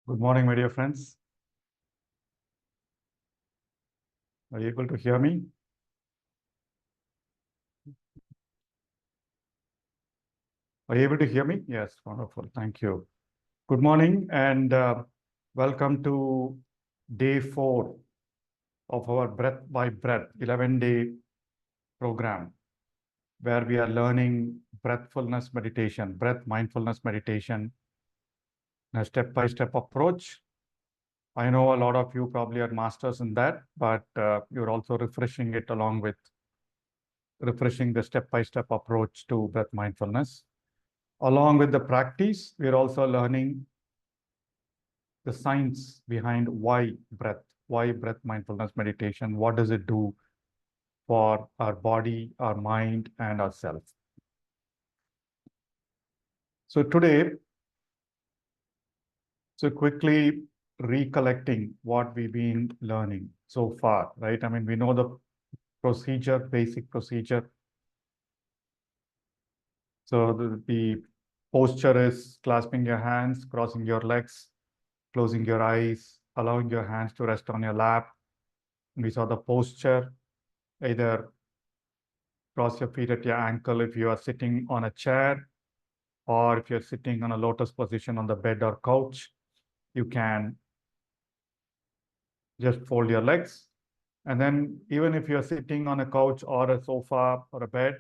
Good morning, my dear friends. Are you able to hear me? Are you able to hear me? Yes, wonderful. Thank you. Good morning and welcome to day 4 of our Breath by Breath 11-day program, where we are learning breathfulness meditation, breath mindfulness meditation, a step-by-step approach. I know a lot of you probably are masters in that, but you're also refreshing it along with refreshing the step-by-step approach to breath mindfulness. Along with the practice, we're also learning the science behind why breath mindfulness meditation, what does it do for our body, our mind, and ourselves. So today, quickly recollecting what we've been learning so far, right? I mean, we know the procedure, basic procedure. So the posture is clasping your hands, crossing your legs, closing your eyes, allowing your hands to rest on your lap. We saw the posture, either cross your feet at your ankle if you are sitting on a chair, or if you're sitting on a lotus position on the bed or couch, you can just fold your legs. And then even if you're sitting on a couch or a sofa or a bed,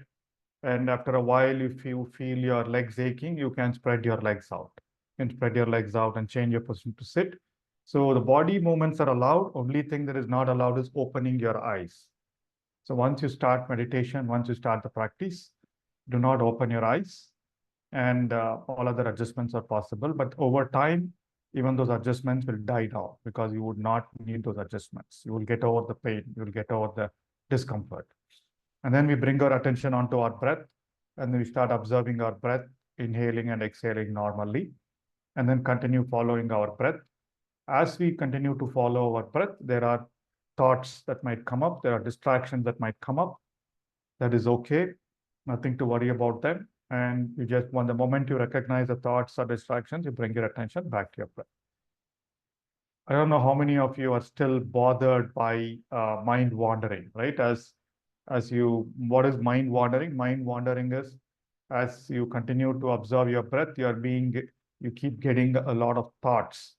and after a while, if you feel your legs aching, you can spread your legs out. You can spread your legs out and change your position to sit. So the body movements are allowed. Only thing that is not allowed is opening your eyes. So once you start meditation, once you start the practice, do not open your eyes, and all other adjustments are possible. But over time, even those adjustments will die down because you would not need those adjustments. You will get over the pain, you will get over the discomfort. And then we bring our attention onto our breath, and then we start observing our breath, inhaling and exhaling normally, and then continue following our breath. As we continue to follow our breath, there are thoughts that might come up, there are distractions that might come up. That is okay, nothing to worry about them. And you just, when the moment you recognize the thoughts or distractions, you bring your attention back to your breath. I don't know how many of you are still bothered by mind wandering, right? What is mind wandering? Mind wandering is, as you continue to observe your breath, you keep getting a lot of thoughts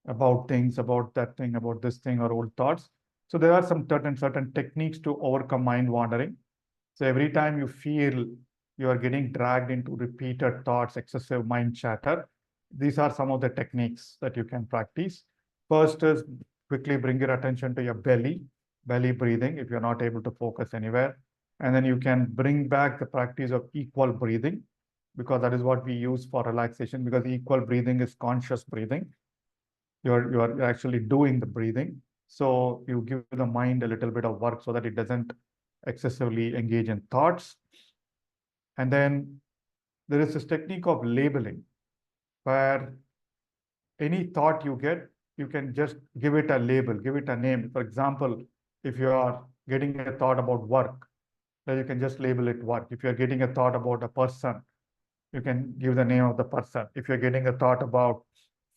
about things, about that thing, about this thing, or old thoughts. So there are some certain techniques to overcome mind wandering. So every time you feel you are getting dragged into repeated thoughts, excessive mind chatter, these are some of the techniques that you can practice. First is quickly bring your attention to your belly breathing if you're not able to focus anywhere. And then you can bring back the practice of equal breathing, because that is what we use for relaxation, because equal breathing is conscious breathing. You're actually doing the breathing. So you give the mind a little bit of work so that it doesn't excessively engage in thoughts. And then there is this technique of labeling, where any thought you get, you can just give it a label, give it a name. For example, if you are getting a thought about work, then you can just label it work. If you're getting a thought about a person, you can give the name of the person. If you're getting a thought about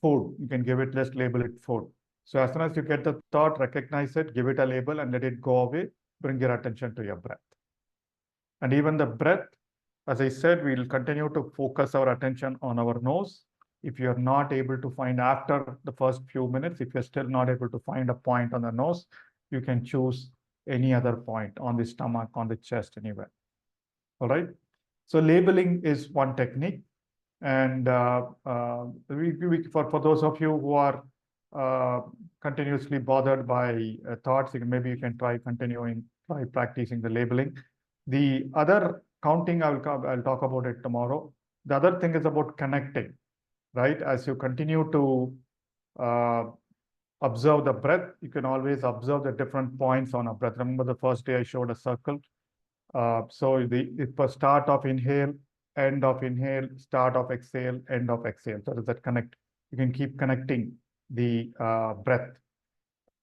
food, you can give it, just label it food. So as soon as you get the thought, recognize it, give it a label, and let it go away. Bring your attention to your breath. And even the breath, as I said, we'll continue to focus our attention on our nose. If you're not able to find, after the first few minutes, if you're still not able to find a point on the nose, you can choose any other point on the stomach, on the chest, anywhere. All right. So labeling is one technique. And for those of you who are continuously bothered by thoughts, maybe you can try practicing the labeling. The other counting, I'll talk about it tomorrow. The other thing is about connecting, right? As you continue to observe the breath, you can always observe the different points on a breath. Remember the first day I showed a circle. So the start of inhale, end of inhale, start of exhale, end of exhale. So does that connect? You can keep connecting the breath,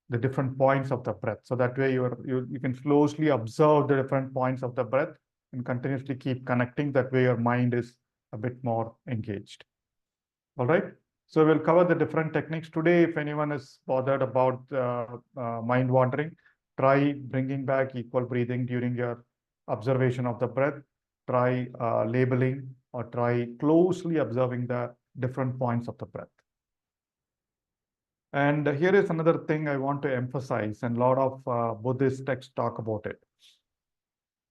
the different points of the breath. So that way you can closely observe the different points of the breath and continuously keep connecting. That way your mind is a bit more engaged. All right. So we'll cover the different techniques today. If anyone is bothered about mind wandering, try bringing back equal breathing during your observation of the breath. Try labeling or try closely observing the different points of the breath. And here is another thing I want to emphasize, and a lot of Buddhist texts talk about it.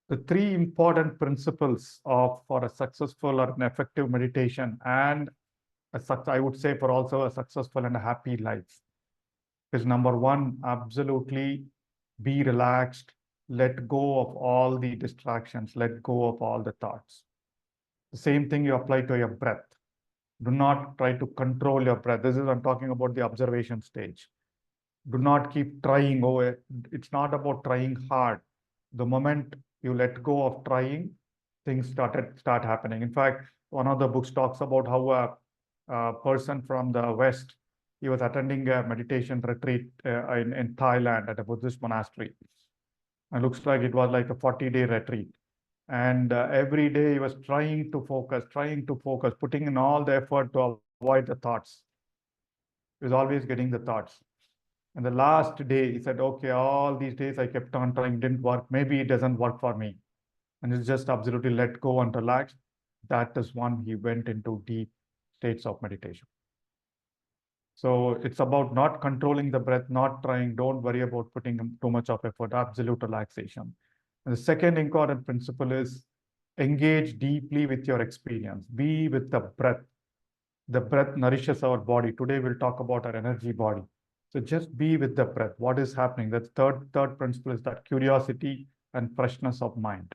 The three important principles for a successful or an effective meditation, and I would say for also a successful and a happy life, is number one, absolutely be relaxed, let go of all the distractions, let go of all the thoughts. The same thing you apply to your breath. Do not try to control your breath. This is, I'm talking about the observation stage. Do not keep trying. Oh, it's not about trying hard. The moment you let go of trying, things start happening. In fact, one of the books talks about how a person from the West, he was attending a meditation retreat in Thailand at a Buddhist monastery. And looks like it was like a 40-day retreat. And every day he was trying to focus, putting in all the effort to avoid the thoughts. He was always getting the thoughts. And the last day, he said, okay, all these days I kept on trying, didn't work. Maybe it doesn't work for me. And it's just absolutely let go and relax. That is when he went into deep states of meditation. So it's about not controlling the breath, not trying, don't worry about putting too much of effort, absolute relaxation. And the second important principle is engage deeply with your experience. Be with the breath. The breath nourishes our body. Today we'll talk about our energy body. So just be with the breath. What is happening? That's third principle is that curiosity and freshness of mind.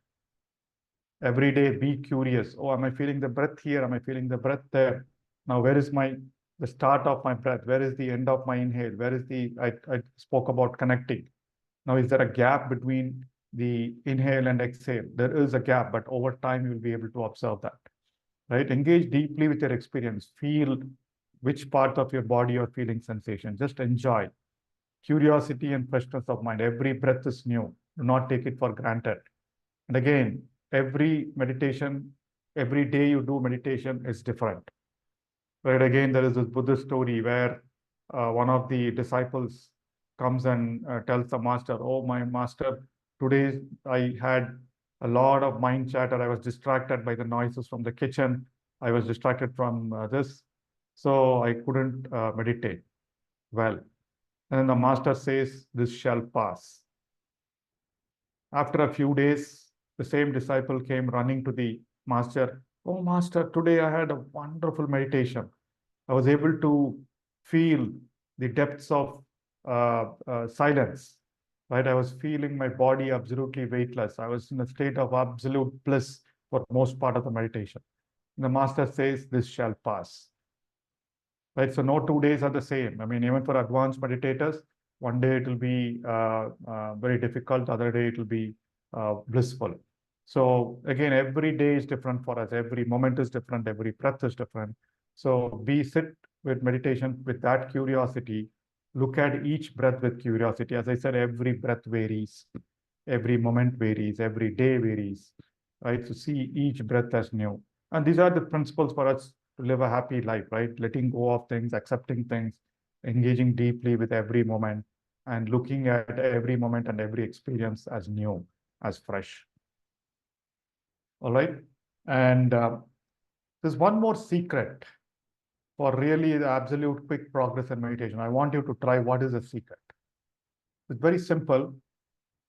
Every day, be curious. Oh, am I feeling the breath here? Am I feeling the breath there? Now, where is the start of my breath? Where is the end of my inhale? Where is I spoke about connecting. Now, is there a gap between the inhale and exhale? There is a gap, but over time, you'll be able to observe that, right? Engage deeply with your experience. Feel which part of your body you're feeling sensation. Just enjoy. Curiosity and freshness of mind. Every breath is new. Do not take it for granted. And again, every meditation, every day you do meditation is different. Right? Again, there is this Buddhist story where one of the disciples comes and tells the master, oh, my master, today I had a lot of mind chatter. I was distracted by the noises from the kitchen. I was distracted from this. So I couldn't meditate well. And then the master says, this shall pass. After a few days, the same disciple came running to the master. Oh, master, today I had a wonderful meditation. I was able to feel the depths of silence, right? I was feeling my body absolutely weightless. I was in a state of absolute bliss for most part of the meditation. And the master says, this shall pass, right? So no 2 days are the same. I mean, even for advanced meditators, one day it will be very difficult, the other day it will be blissful. So again, every day is different for us. Every moment is different. Every breath is different. So sit with meditation with that curiosity. Look at each breath with curiosity. As I said, every breath varies. Every moment varies. Every day varies, right? So see each breath as new. And these are the principles for us to live a happy life, right? Letting go of things, accepting things, engaging deeply with every moment, and looking at every moment and every experience as new, as fresh. All right. And there's one more secret for really the absolute quick progress in meditation. I want you to try what is the secret. It's very simple.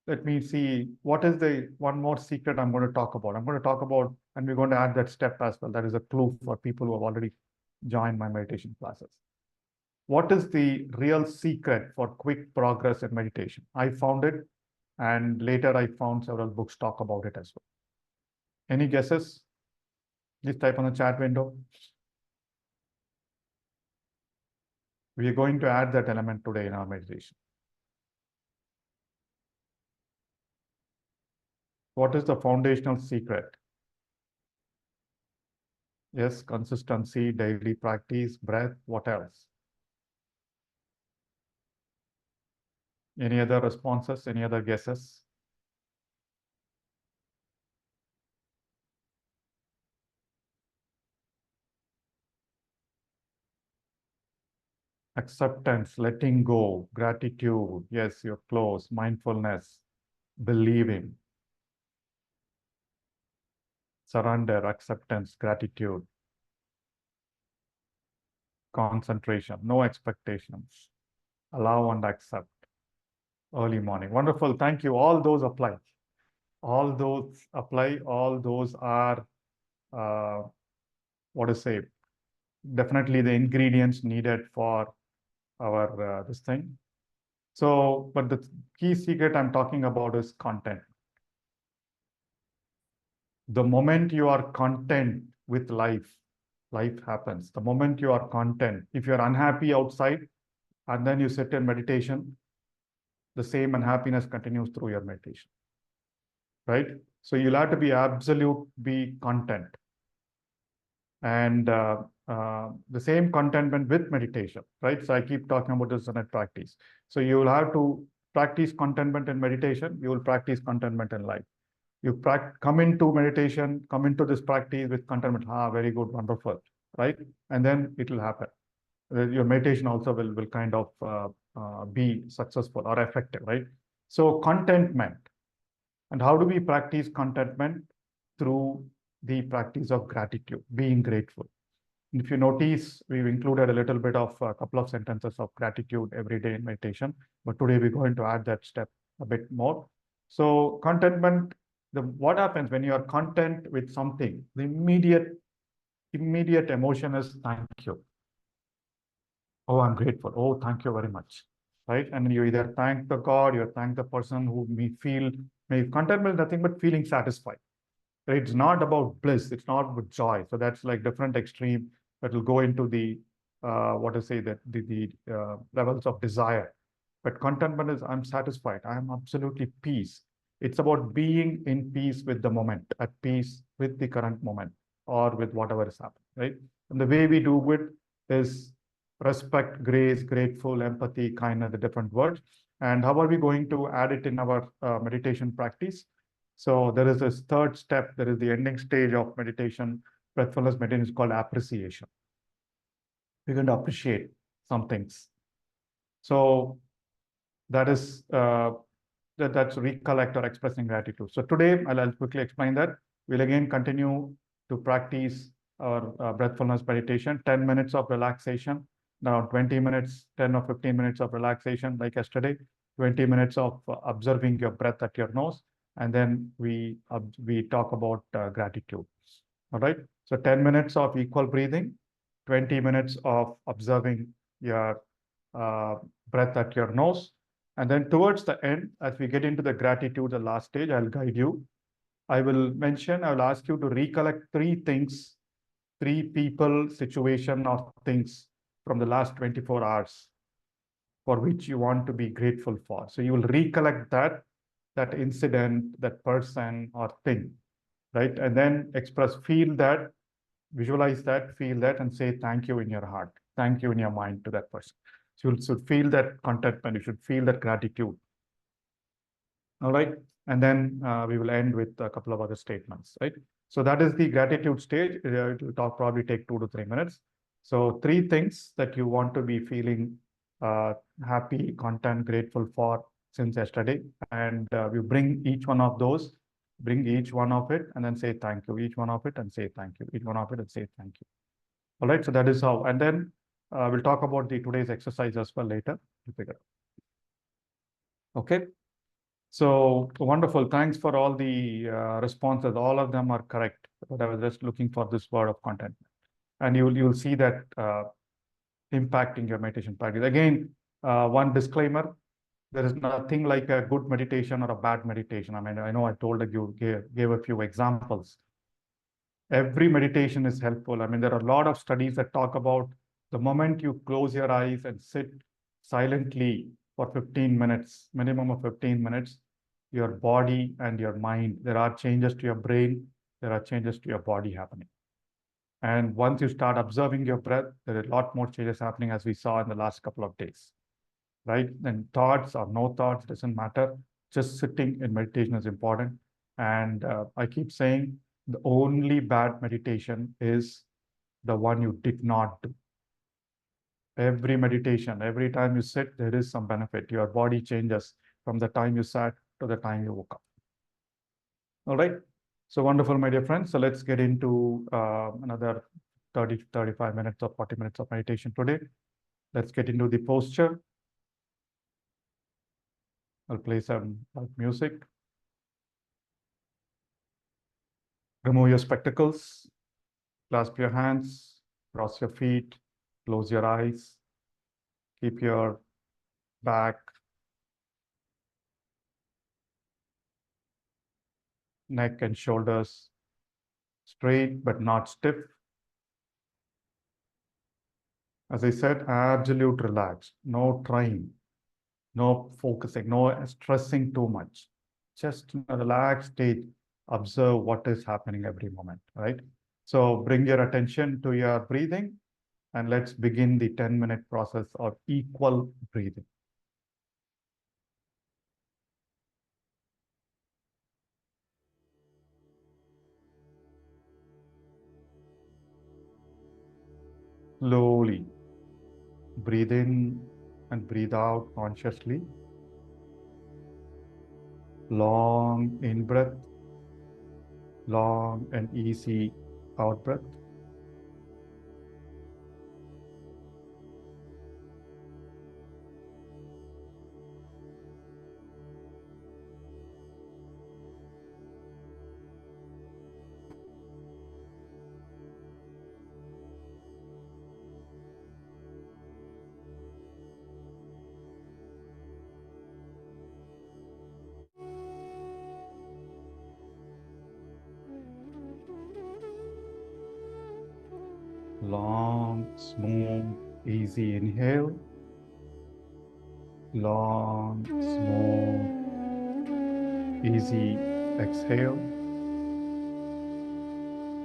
Let me see what is the one more secret I'm going to talk about. I'm going to talk about, and we're going to add that step as well. That is a clue for people who have already joined my meditation classes. What is the real secret for quick progress in meditation? I found it, and later I found several books talk about it as well. Any guesses? Just type on the chat window. We are going to add that element today in our meditation. What is the foundational secret? Yes, consistency, daily practice, breath, what else? Any other responses? Any other guesses? acceptance, letting go, gratitude. Yes, you're close. Mindfulness, believing, surrender, acceptance, gratitude, concentration, no expectations, allow and accept, early morning. Wonderful. Thank you. All those apply. All those apply. All those are, what to say, definitely the ingredients needed for our this thing. So, but the key secret I'm talking about is content. The moment you are content with life, life happens. The moment you are content, if you're unhappy outside and then you sit in meditation, the same unhappiness continues through your meditation, right? So you'll have to be be content. And the same contentment with meditation, right? So I keep talking about this in a practice. So you will have to practice contentment in meditation. You will practice contentment in life. You come into meditation, come into this practice with contentment. Very good, wonderful, right? And then it will happen. Your meditation also will kind of be successful or effective, right? So contentment. And how do we practice contentment? Through the practice of gratitude, being grateful. And if you notice, we've included a little bit of a couple of sentences of gratitude every day in meditation, but today we're going to add that step a bit more. So contentment, what happens when you are content with something, the immediate emotion is thank you. Oh, I'm grateful. Oh, thank you very much. Right? And you either thank the God, you thank the person who contentment is nothing but feeling satisfied. Right? It's not about bliss. It's not about joy. So that's like different extreme that will go into the, the levels of desire. But contentment is, I'm satisfied. I'm absolutely peace. It's about being in peace with the moment, at peace with the current moment or with whatever is happening, right? And the way we do it is respect, grace, grateful, empathy, kindness, the different words. And how are we going to add it in our meditation practice? So there is this third step. There is the ending stage of meditation. Breathfulness meditation is called appreciation. We're going to appreciate some things. So that is that's recollect or expressing gratitude. So today I'll quickly explain that. We'll again continue to practice our breathfulness meditation, 10 minutes of relaxation, now 20 minutes, 10 or 15 minutes of relaxation like yesterday, 20 minutes of observing your breath at your nose, and then we talk about gratitude. All right. So 10 minutes of equal breathing, 20 minutes of observing your breath at your nose. And then towards the end, as we get into the gratitude, the last stage, I'll guide you. I will ask you to recollect three things, three people, situation, or things from the last 24 hours for which you want to be grateful for. So you will recollect that incident, that person or thing, right? And then feel that, visualize that, feel that, and say thank you in your heart, thank you in your mind to that person. So you should feel that contentment, you should feel that gratitude. All right. And then we will end with a couple of other statements, right? So that is the gratitude stage. It will probably take 2 to 3 minutes. So 3 things that you want to be feeling happy, content, grateful for since yesterday. And we bring each one of those, bring each one of it, and then say thank you. Each one of it and say thank you. Each one of it and say thank you. All right. So that is how. And then we'll talk about today's exercise as well later to figure out. Okay. So wonderful. Thanks for all the responses. All of them are correct. But I was just looking for this word of content. And you'll see that impacting your meditation practice. Again, one disclaimer, there is nothing like a good meditation or a bad meditation. I mean, I know I told you, gave a few examples. Every meditation is helpful. I mean, there are a lot of studies that talk about the moment you close your eyes and sit silently for 15 minutes, minimum of 15 minutes, your body and your mind, there are changes to your brain, there are changes to your body happening. And once you start observing your breath, there are a lot more changes happening as we saw in the last couple of days, right? And thoughts or no thoughts, doesn't matter. Just sitting in meditation is important. And I keep saying the only bad meditation is the one you did not do. Every meditation, every time you sit, there is some benefit. Your body changes from the time you sat to the time you woke up. All right. So wonderful, my dear friends. So let's get into another 30 to 35 minutes or 40 minutes of meditation today. Let's get into the posture. I'll play some music. Remove your spectacles, clasp your hands, cross your feet, close your eyes, keep your back, neck and shoulders straight but not stiff. As I said, absolute relax, no trying, no focusing, no stressing too much. Just in a relaxed state, observe what is happening every moment, right? So bring your attention to your breathing and let's begin the 10-minute process of equal breathing. Slowly breathe in and breathe out consciously. Long in breath, long and easy out breath. Long, smooth, easy inhale. Long, smooth, easy exhale.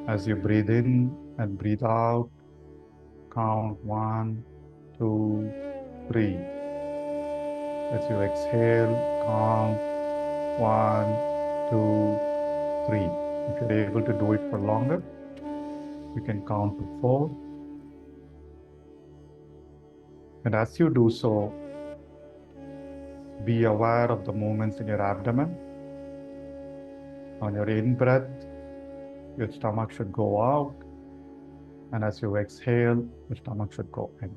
As you breathe in and breathe out, count 1, 2, 3. As you exhale, count 1, 2, 3. If you're able to do it for longer, you can count to 4. And as you do so, be aware of the movements in your abdomen. On your in-breath, your stomach should go out. And as you exhale, your stomach should go in.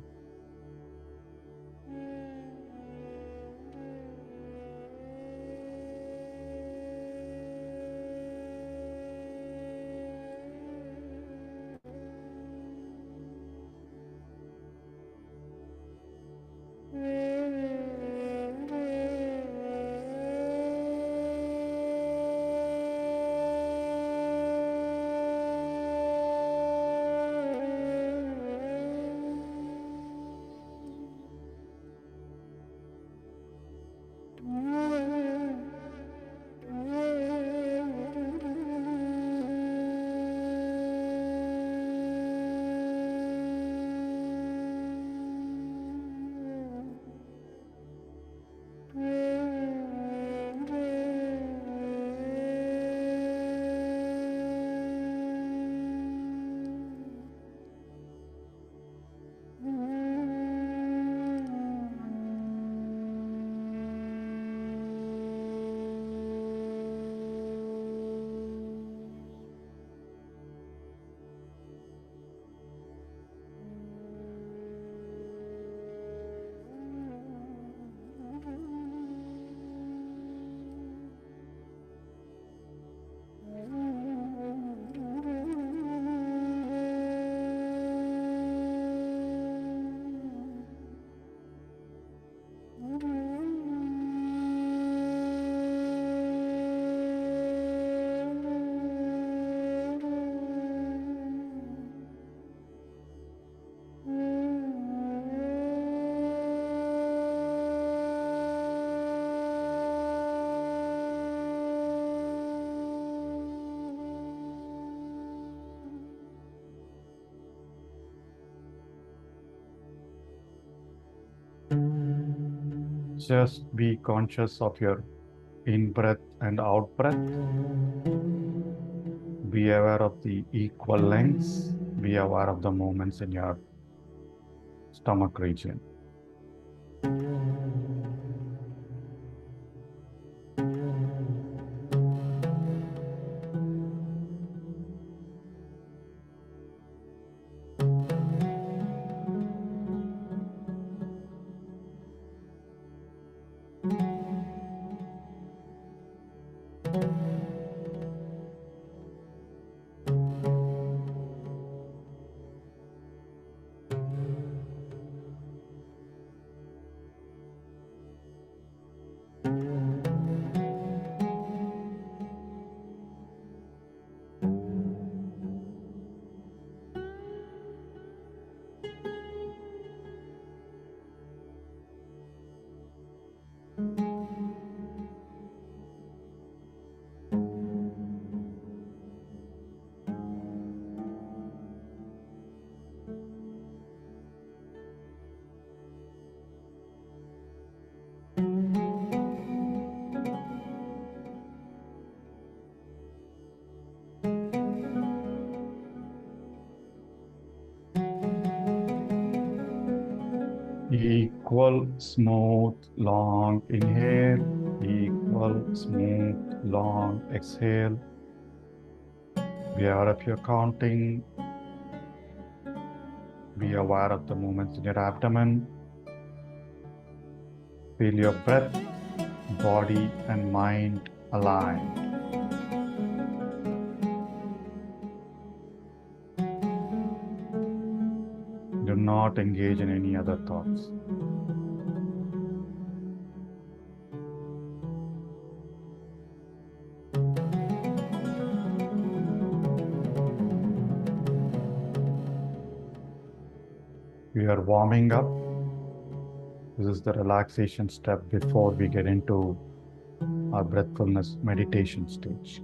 Just be conscious of your in-breath and out-breath. Be aware of the equal lengths. Be aware of the movements in your stomach region. Equal, smooth, long inhale, equal, smooth, long exhale. Be aware of your counting. Be aware of the movements in your abdomen. Feel your breath, body, and mind aligned. Do not engage in any other thoughts. We are warming up. This is the relaxation step before we get into our breathfulness meditation stage.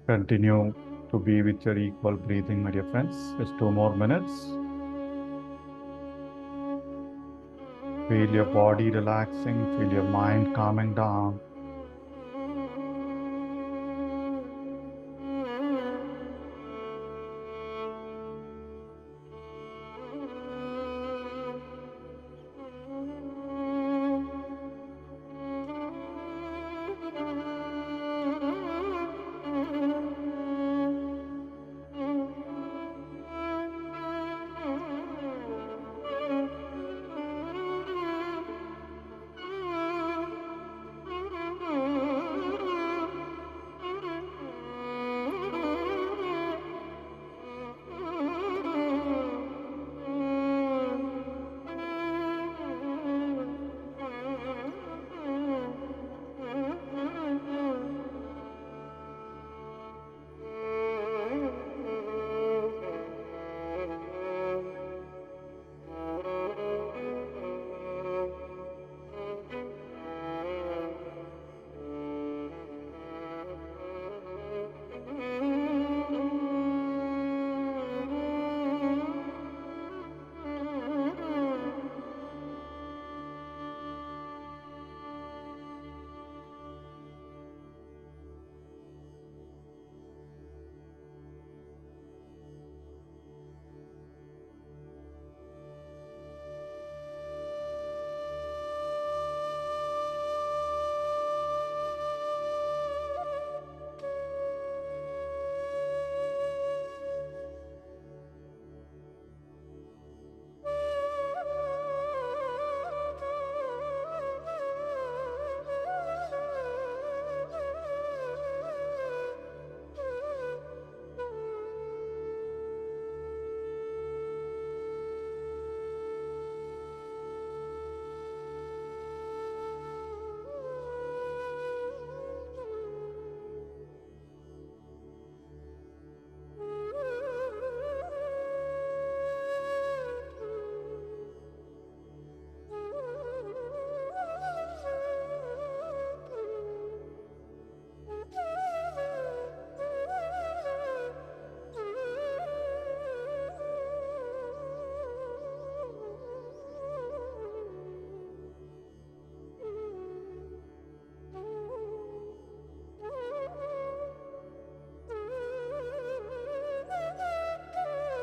Continue to be with your equal breathing, my dear friends. Just 2 more minutes. Feel your body relaxing, feel your mind calming down.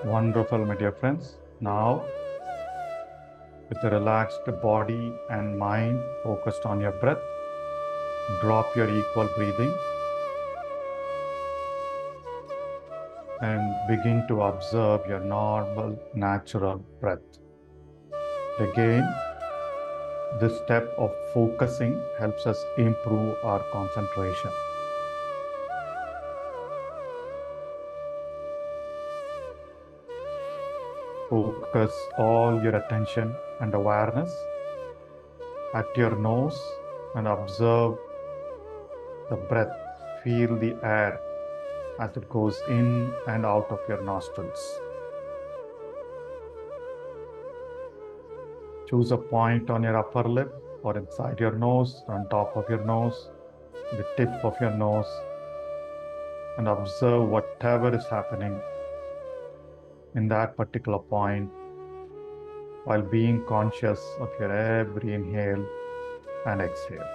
Wonderful, my dear friends. Now, with a relaxed body and mind focused on your breath, drop your equal breathing and begin to observe your normal, natural breath. Again, this step of focusing helps us improve our concentration. Focus all your attention and awareness at your nose and observe the breath. Feel the air as it goes in and out of your nostrils. Choose a point on your upper lip or inside your nose, on top of your nose, the tip of your nose, and observe whatever is happening in that particular point while being conscious of your every inhale and exhale.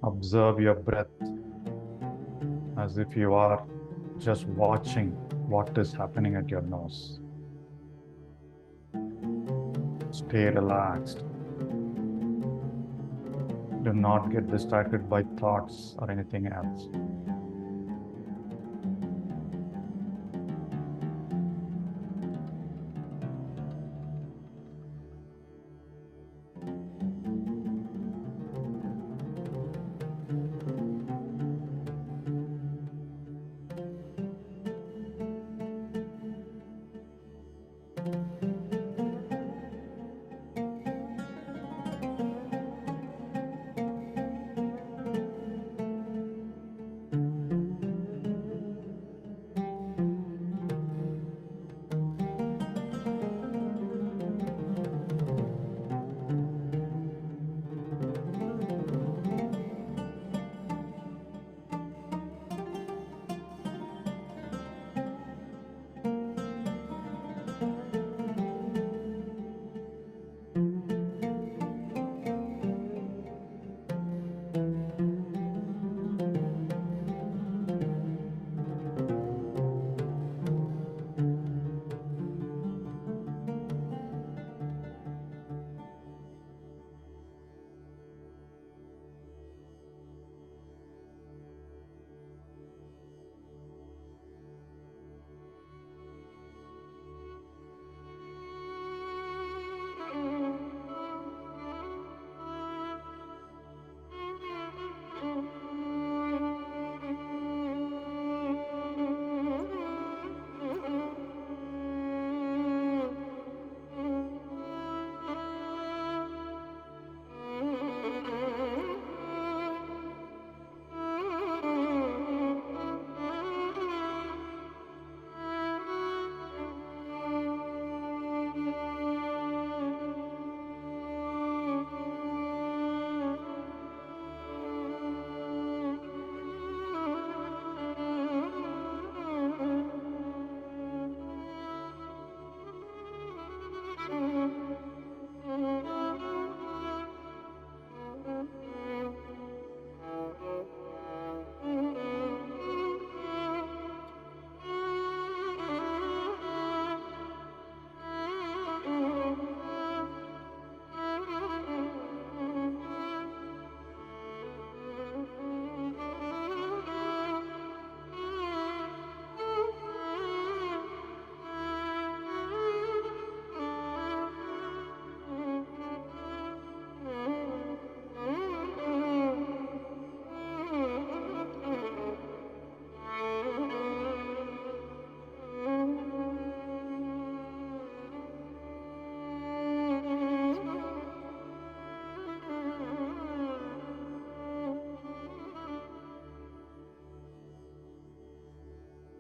Observe your breath as if you are just watching what is happening at your nose. Stay relaxed. Do not get distracted by thoughts or anything else.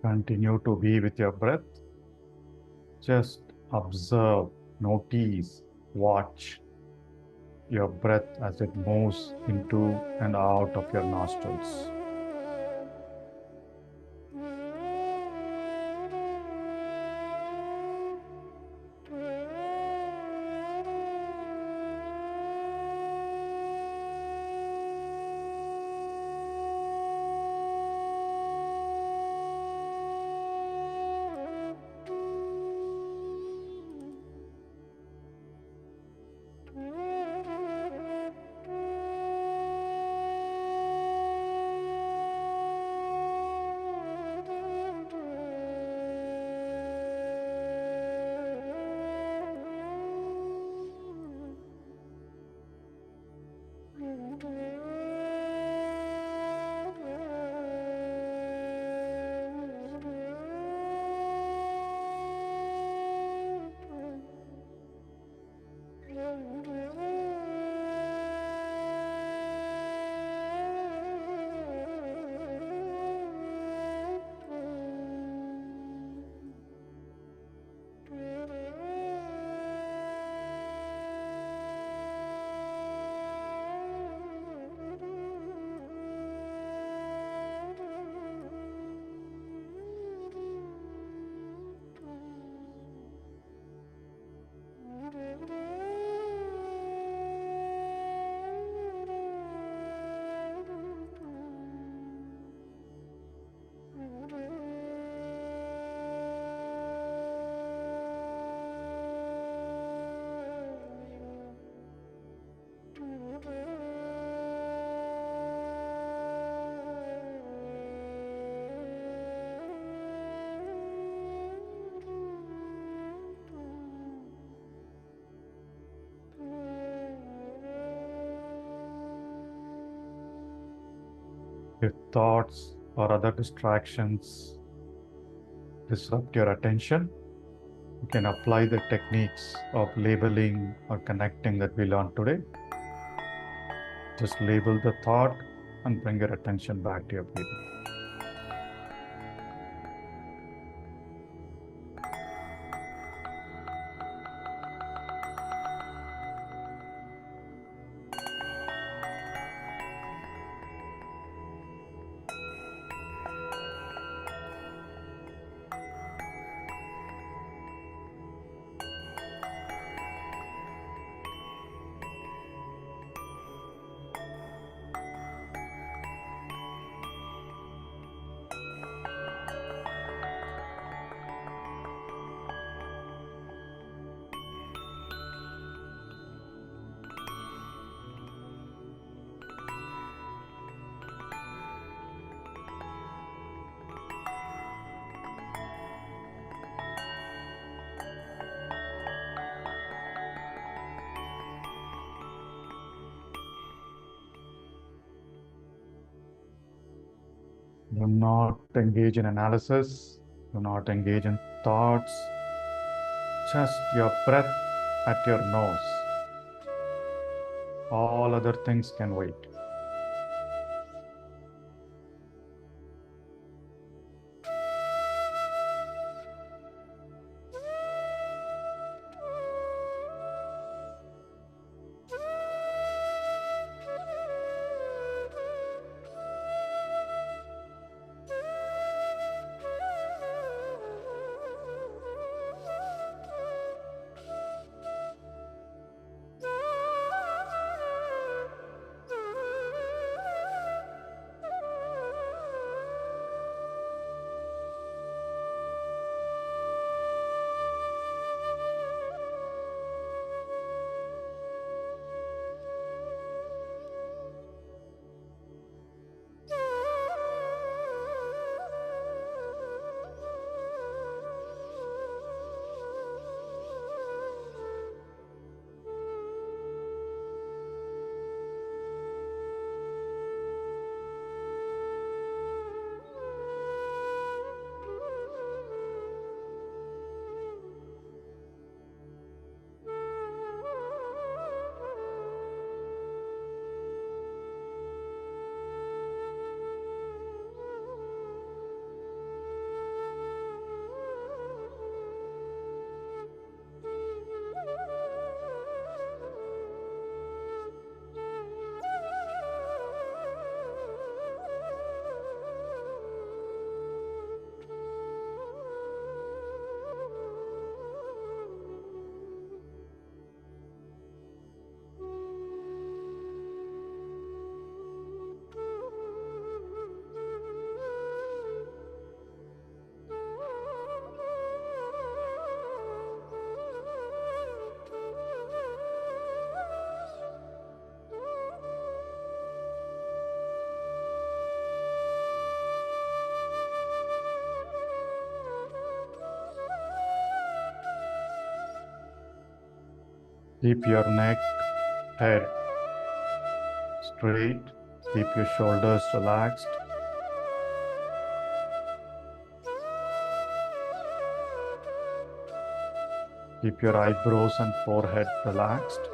Continue to be with your breath. Just observe, notice, watch your breath as it moves into and out of your nostrils. If thoughts or other distractions disrupt your attention, you can apply the techniques of labeling or connecting that we learned today. Just label the thought and bring your attention back to your breathing. Do not engage in analysis. Do not engage in thoughts. Just your breath at your nose. All other things can wait. Keep your neck, head straight. Keep your shoulders relaxed. Keep your eyebrows and forehead relaxed.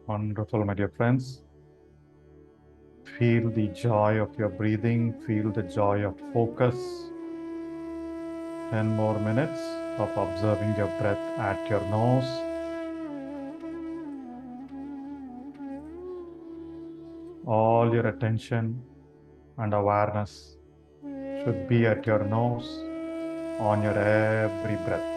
Wonderful, my dear friends. Feel the joy of your breathing. Feel the joy of focus. 10 more minutes of observing your breath at your nose. All your attention and awareness should be at your nose on your every breath.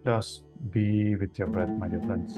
Just be with your breath, my dear friends.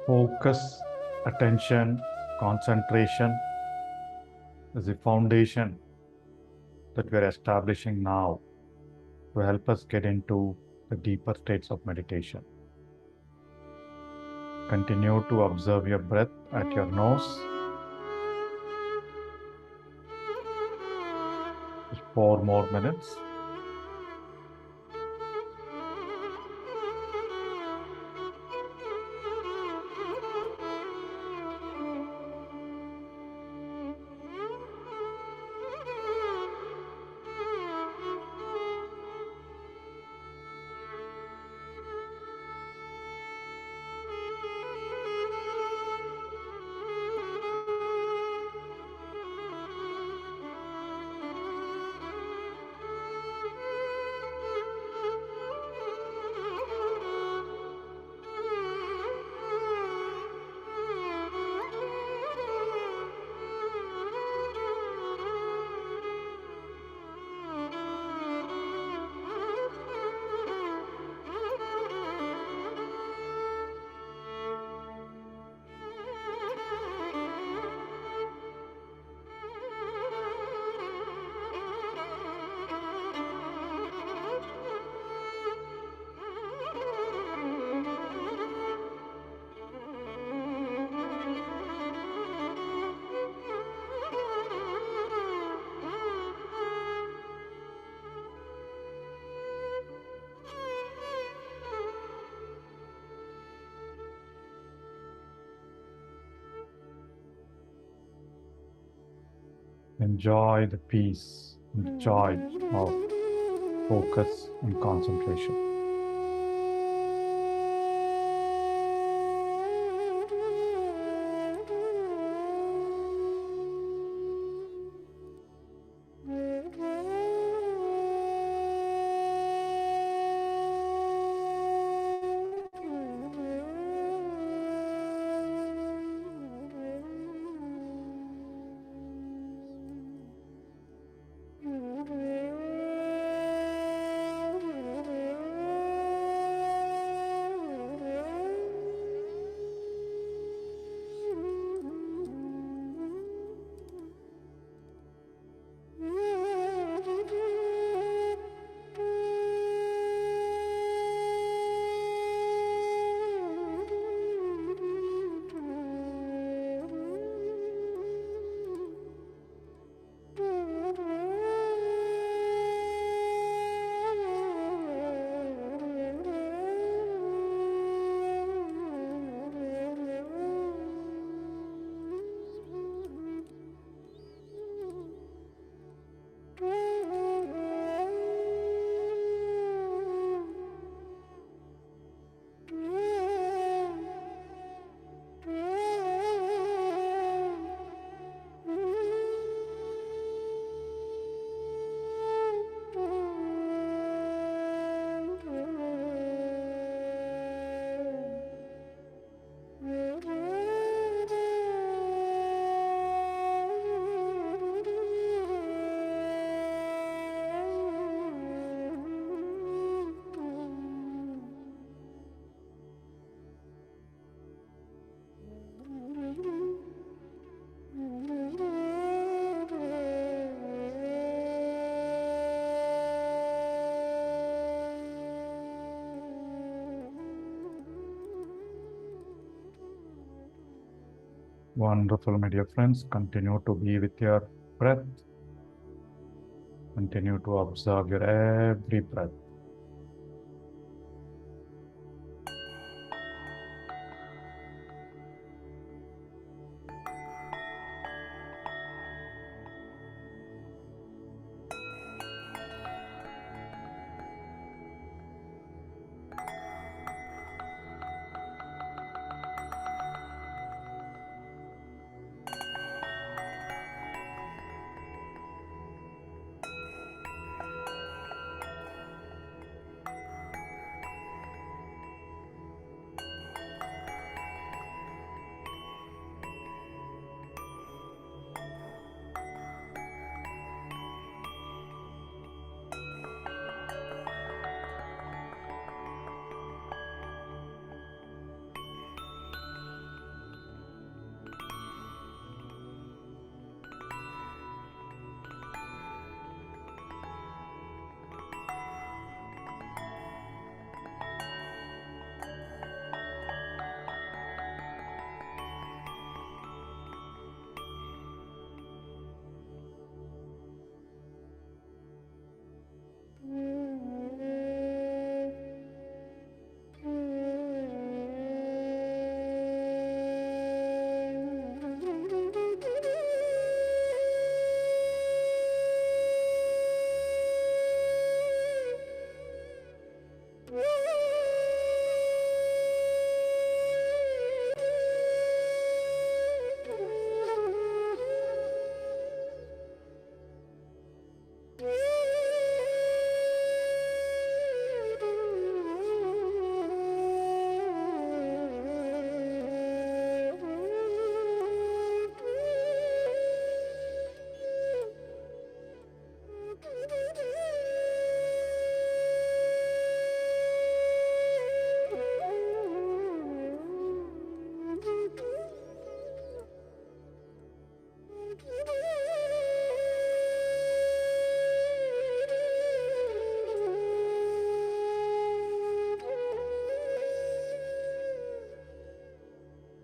Focus, attention, concentration is the foundation that we are establishing now to help us get into the deeper states of meditation. Continue to observe your breath at your nose. Just 4 more minutes. Enjoy the peace and the joy of focus and concentration. Wonderful, my dear friends. Continue to be with your breath. Continue to observe your every breath.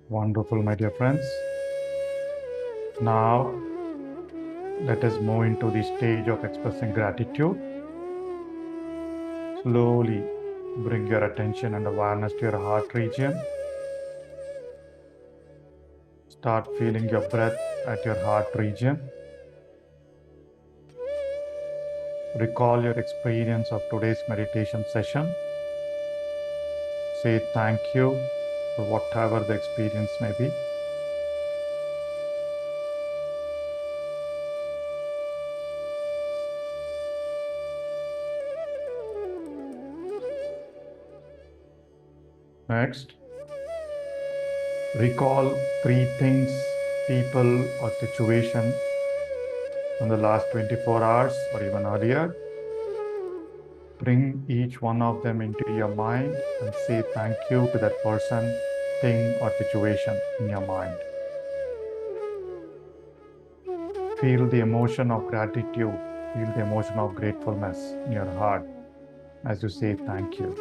Wonderful, my dear friends. Now, let us move into the stage of expressing gratitude. Slowly bring your attention and awareness to your heart region. Start feeling your breath at your heart region. Recall your experience of today's meditation session. Say thank you for whatever the experience may be. Next, recall 3 things, people, or situation from the last 24 hours or even earlier. Bring each one of them into your mind and say thank you to that person, thing, or situation in your mind. Feel the emotion of gratitude, feel the emotion of gratefulness in your heart as you say thank you.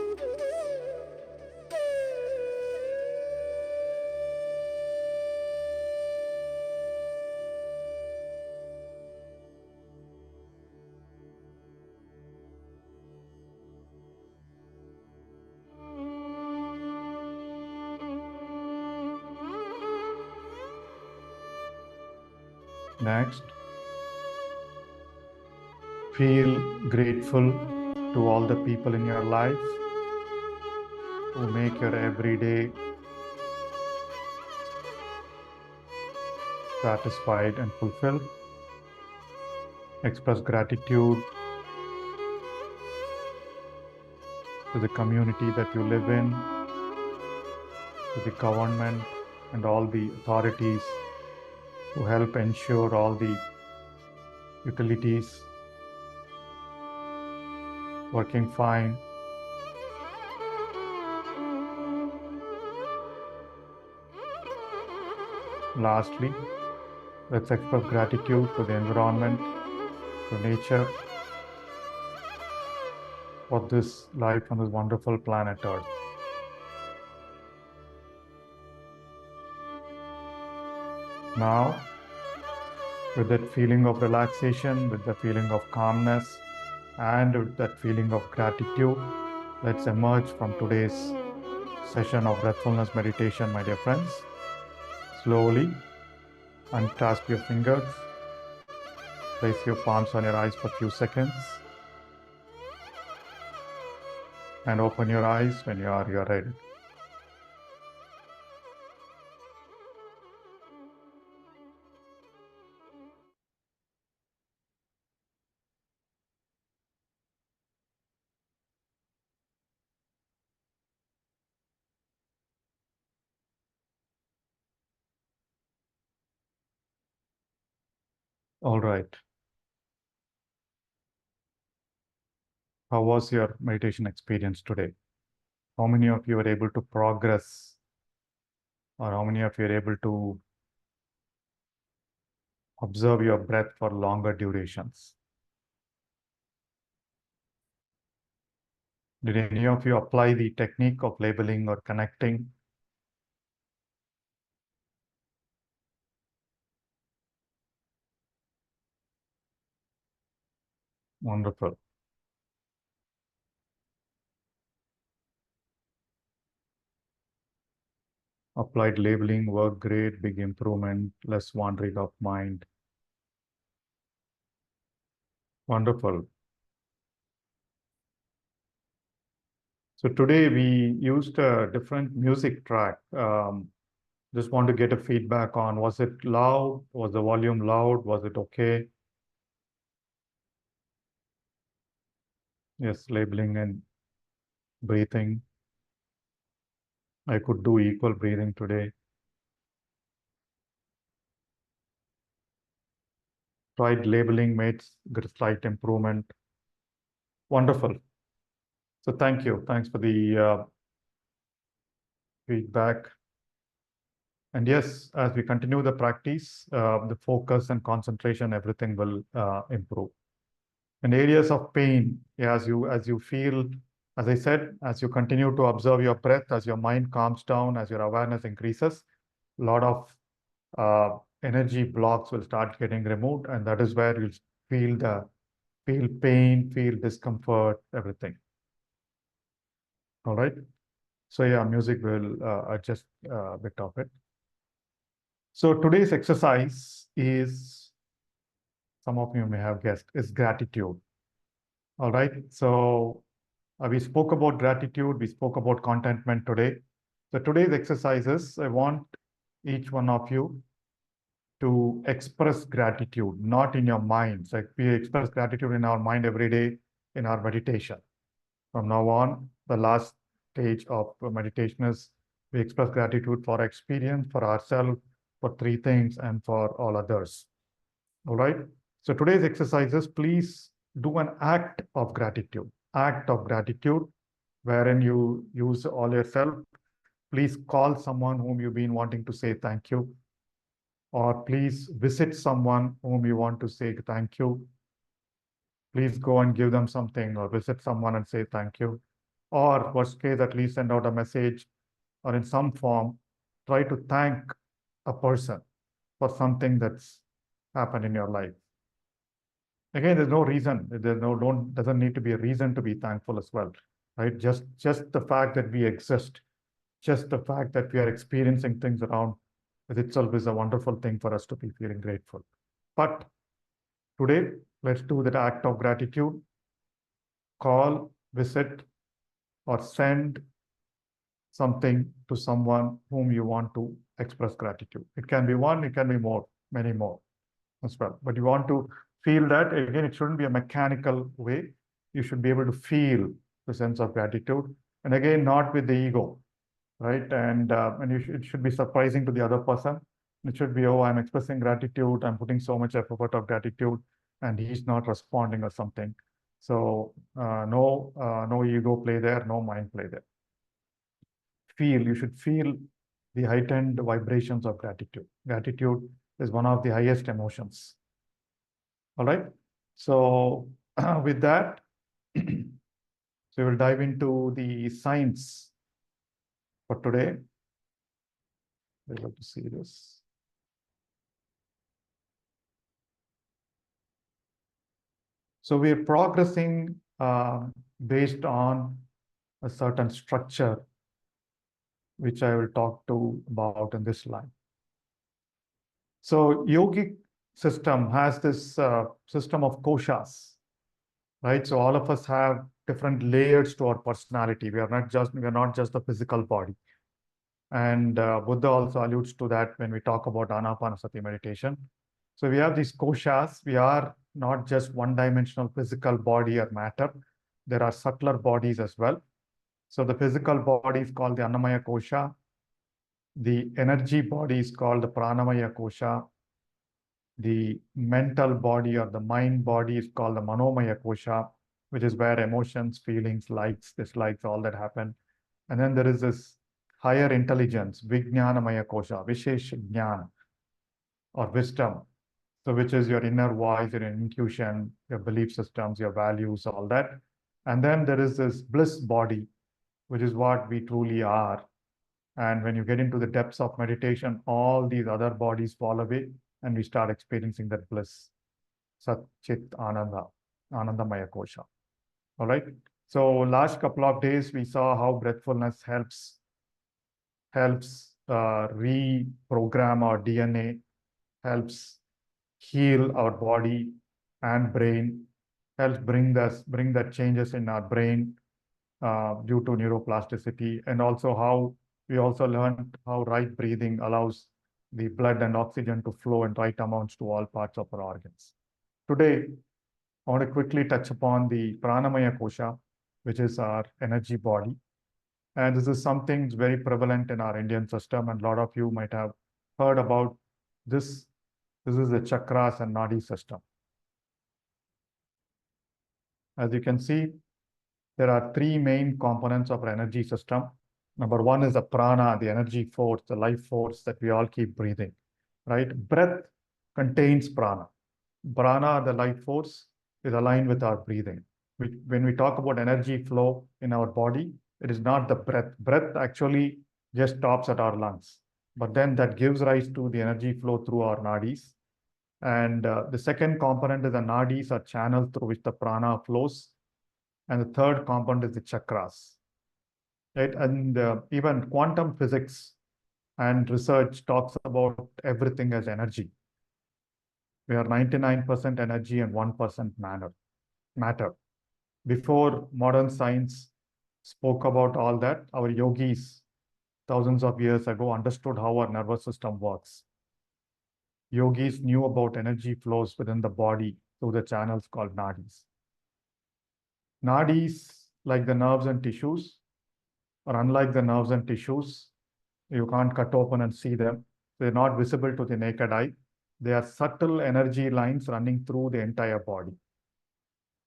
Next, feel grateful to all the people in your life who make your everyday satisfied and fulfilled. Express gratitude to the community that you live in, to the government and all the authorities who help ensure all the utilities working fine. Lastly, let's express gratitude to the environment, to nature, for this life on this wonderful planet Earth. Now, with that feeling of relaxation, with the feeling of calmness, and with that feeling of gratitude, let's emerge from today's session of breathfulness meditation, my dear friends. Slowly unclasp your fingers, place your palms on your eyes for a few seconds, and open your eyes when you're ready. All right. How was your meditation experience today? How many of you were able to progress, or how many of you are able to observe your breath for longer durations? Did any of you apply the technique of labeling or connecting? Wonderful. Applied labeling, work great, big improvement, less wandering of mind. Wonderful. So today we used a different music track. Just want to get a feedback on, was it loud? Was the volume loud? Was it okay? Yes, labeling and breathing. I could do equal breathing today. Tried labeling, made slight improvement. Wonderful. So thank you. Thanks for the feedback. And yes, as we continue the practice, the focus and concentration, everything will improve. In areas of pain, yeah, as you feel, as I said, as you continue to observe your breath, as your mind calms down, as your awareness increases, a lot of energy blocks will start getting removed, and that is where you'll feel pain, feel discomfort, everything. All right. So yeah, music will adjust a bit of it. So today's exercise is, some of you may have guessed, is gratitude. All right. So we spoke about gratitude. We spoke about contentment today. So today's exercises, I want each one of you to express gratitude, not in your minds. Like we express gratitude in our mind every day in our meditation. From now on, the last stage of meditation is we express gratitude for experience, for ourselves, for three things, and for all others. All right. So today's exercises, please do an act of gratitude. Act of gratitude, wherein you use all yourself. Please call someone whom you've been wanting to say thank you, or please visit someone whom you want to say thank you. Please go and give them something, or visit someone and say thank you. Or worst case, at least send out a message or in some form, try to thank a person for something that's happened in your life. Again, there's no reason. Doesn't need to be a reason to be thankful as well, right? Just the fact that we exist, just the fact that we are experiencing things around with itself is a wonderful thing for us to be feeling grateful. But today, let's do that act of gratitude. Call, visit, or send something to someone whom you want to express gratitude. It can be one, it can be more, many more as well. But you want to feel that, again, it shouldn't be a mechanical way. You should be able to feel the sense of gratitude. And again, not with the ego, right? And it should be surprising to the other person. It should be, oh, I'm expressing gratitude. I'm putting so much effort of gratitude, and he's not responding or something. So no ego play there, no mind play there. You should feel the heightened vibrations of gratitude. Gratitude is one of the highest emotions. All right. So with that, so we'll dive into the science for today. We'll have to see this. So we're progressing based on a certain structure, which I will talk to about in this slide. So yogic system has this system of koshas, right? So all of us have different layers to our personality. We are not just the physical body. And Buddha also alludes to that when we talk about anapanasati meditation. So we have these koshas. We are not just one-dimensional physical body or matter. There are subtler bodies as well. So the physical body is called the Annamaya kosha. The energy body is called the Pranamaya kosha. The mental body or the mind body is called the Manomaya kosha, which is where emotions, feelings, likes, dislikes, all that happen. And then there is this higher intelligence, Vijnanamaya kosha, Vishesh Jnana or wisdom. So which is your inner voice, your intuition, your belief systems, your values, all that. And then there is this bliss body, which is what we truly are. And when you get into the depths of meditation, all these other bodies fall away and we start experiencing that bliss. Sat Chit Ananda, Anandamaya Kosha. All right. So last couple of days, we saw how breathfulness helps reprogram our DNA, helps heal our body and brain, helps bring that changes in our brain due to neuroplasticity, and also how we also learned how right breathing allows the blood and oxygen to flow in right amounts to all parts of our organs. Today, I want to quickly touch upon the Pranamaya Kosha, which is our energy body. And this is something very prevalent in our Indian system, and a lot of you might have heard about this. This is the chakras and nadi system. As you can see, there are three main components of our energy system. Number one is the prana, the energy force, the life force that we all keep breathing, right? Breath contains prana. Prana, the life force, is aligned with our breathing. When we talk about energy flow in our body, it is not the breath. Breath actually just stops at our lungs. But then that gives rise to the energy flow through our nadis. And the second component is the nadis are channels through which the prana flows. And the third component is the chakras. Right? And even quantum physics and research talks about everything as energy. We are 99% energy and 1% matter. Before modern science spoke about all that, our yogis thousands of years ago understood how our nervous system works. Yogis knew about energy flows within the body through the channels called nadis. Nadis, like the nerves and tissues, or unlike the nerves and tissues, you can't cut open and see them. They're not visible to the naked eye. They are subtle energy lines running through the entire body.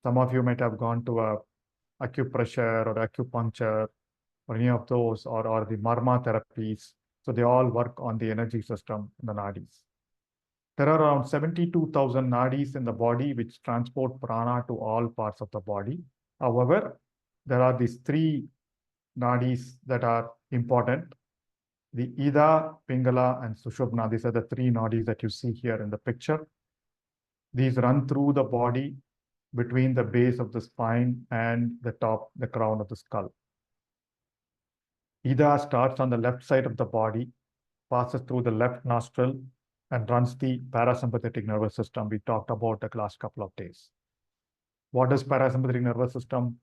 Some of you might have gone to a acupressure or acupuncture or any of those, or the marma therapies. So they all work on the energy system in the nadis. There are around 72,000 nadis in the body which transport prana to all parts of the body. However, there are these three nadis that are important. The Ida, Pingala, and Sushumna. These are the three nadis that you see here in the picture. These run through the body between the base of the spine and the crown of the skull. Ida starts on the left side of the body, passes through the left nostril, and runs the parasympathetic nervous system we talked about the last couple of days. What does parasympathetic nervous system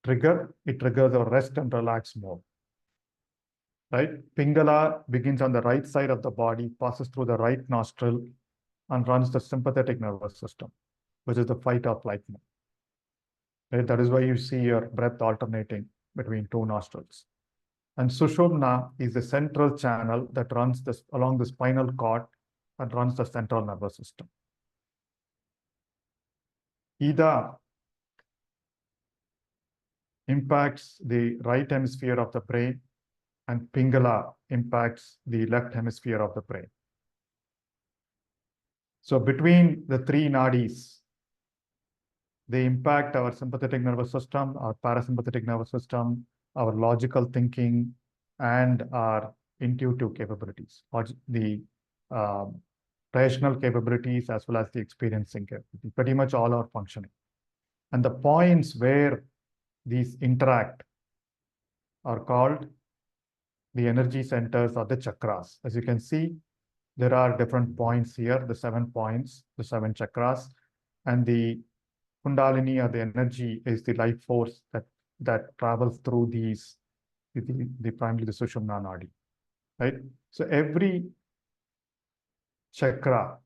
trigger? It triggers our rest and relax mode. Right? Pingala begins on the right side of the body, passes through the right nostril, and runs the sympathetic nervous system, which is the fight or flight mode. Right? That is why you see your breath alternating between two nostrils. And Sushumna is the central channel that runs along the spinal cord and runs the central nervous system. Ida impacts the right hemisphere of the brain, and Pingala impacts the left hemisphere of the brain. So between the three nadis, they impact our sympathetic nervous system, our parasympathetic nervous system, our logical thinking, and our intuitive capabilities, or the rational capabilities as well as the experiencing capability. Pretty much all are functioning. And the points where these interact are called the energy centers or the chakras. As you can see, there are different points here, the 7 points, the 7 chakras, and the Kundalini or the energy is the life force that travels through these, primarily the Sushumna Nadi, right? So every chakra